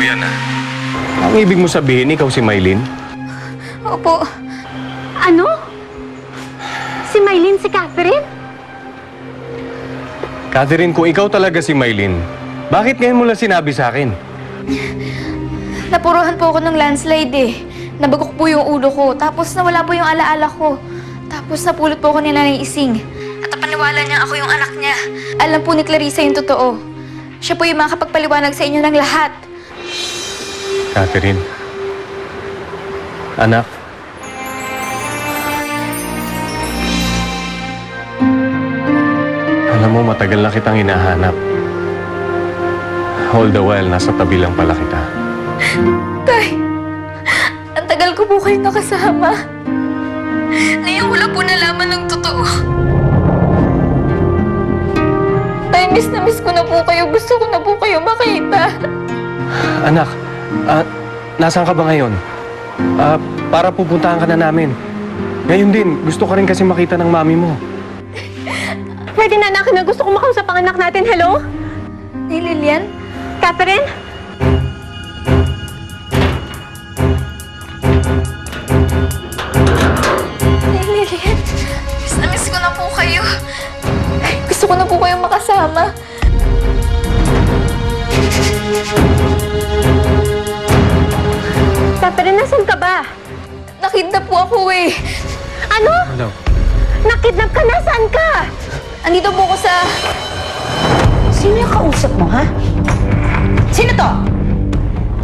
yan, ha? Ang ibig mo sabihin, ikaw si Mylene? Opo. Ano? Si Mylene, si Catherine? Catherine, kung ikaw talaga si Mylene, bakit ngayon mo lang sinabi sa akin? Napuruhan po ako ng landslide eh. Nabagok po yung ulo ko, tapos nawala po yung alaala ko. Tapos napulot po ako ni Nanay Ising. At napaniwala niya ako yung anak niya. Alam po ni Clarissa yung totoo. Siya po yung makakapagpaliwanag sa inyo ng lahat. Catherine, anak. Alam mo, matagal na kitang hinahanap. All the while, nasa tabi lang pala kita. Tay, ang tagal ko po kayo nakasama. Ngayon ko lang po nalaman ng totoo. Tay, miss na miss ko na po kayo. Gusto ko na po kayo makita. Anak, nasaan ka ba ngayon? Para pupuntahan ka na namin. Ngayon din, gusto ka rin kasi makita ng mami mo. Pwede na, anak, na gusto ko makausap ang anak natin. Hello? Ni Lilian? Catherine? Ni Lilian? Miss na miss ko na po kayo. Gusto ko na po kayong makasama. Catherine, nasan ka ba? Nakidnap po ako eh. Ano? Hello? Nakidnap ka? Nasaan ka? Andito po ako sa... Sino yung kausap mo, ha? Sino to?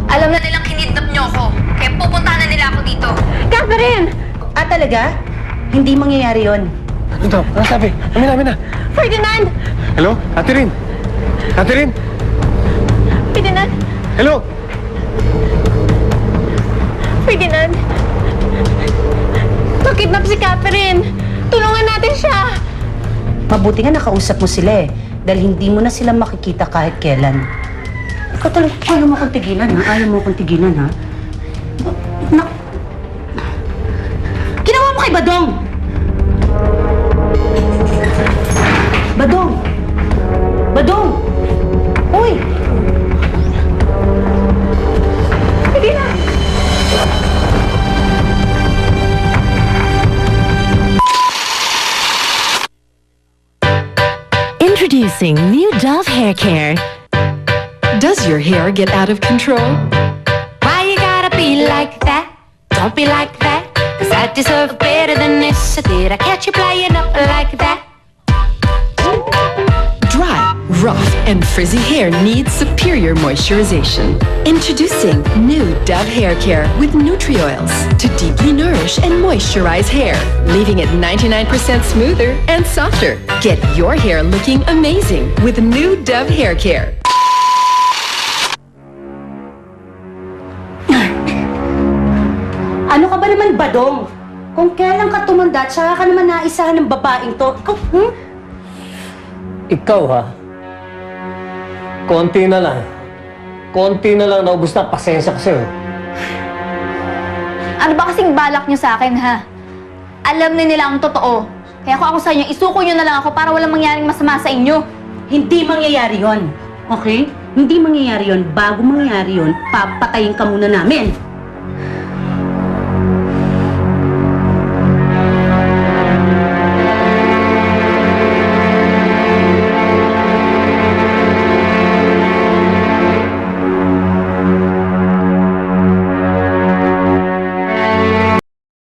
Alam na nilang kinidnap niyo ako. Kaya pupuntahan na nila ako dito. Catherine! Ah, talaga? Hindi mangyayari yon. Ano to? Ano sabi? Amin na. Ferdinand! Hello? Catherine? Catherine? Ferdinand! Hello? Ferdinand! Nakidnap si Catherine! Tulungan natin siya! Mabuti nga nakausap mo sila eh. Dahil hindi mo na sila makikita kahit kailan. Ikaw talaga, ayaw mo kong tigilan, ha? Ayaw mo kong tigilan, ha? Ginawa mo kay Badong! Badong! Badong! Uy! Ferdinand! Introducing new Dove Hair Care. Does your hair get out of control? Why you gotta be like that? Don't be like that. 'Cause I deserve better than this. Did I catch you playing up like that? Dry, rough, and frizzy hair needs superior moisturization. Introducing new Dove Hair Care with Nutrioils to deeply nourish and moisturize hair, leaving it 99% smoother and softer. Get your hair looking amazing with new Dove Hair Care. Ano ka ba naman, Badong? Kung kailan ka tumanda, tsaka ka naman naisahan ng babaeng to. Ikaw, Ikaw ha? Konti na lang. Konti na lang naubos na pasensya ko sa'yo. Ano ba kasing balak niyo sa akin, ha? Alam na nila ang totoo. Kaya kung ako sa inyo, isuko niyo na lang ako para walang mangyaring masama sa inyo. hindi mangyayari yon. Okay? Hindi mangyayari yon. Bago mangyayari yon, papatayin ka muna namin.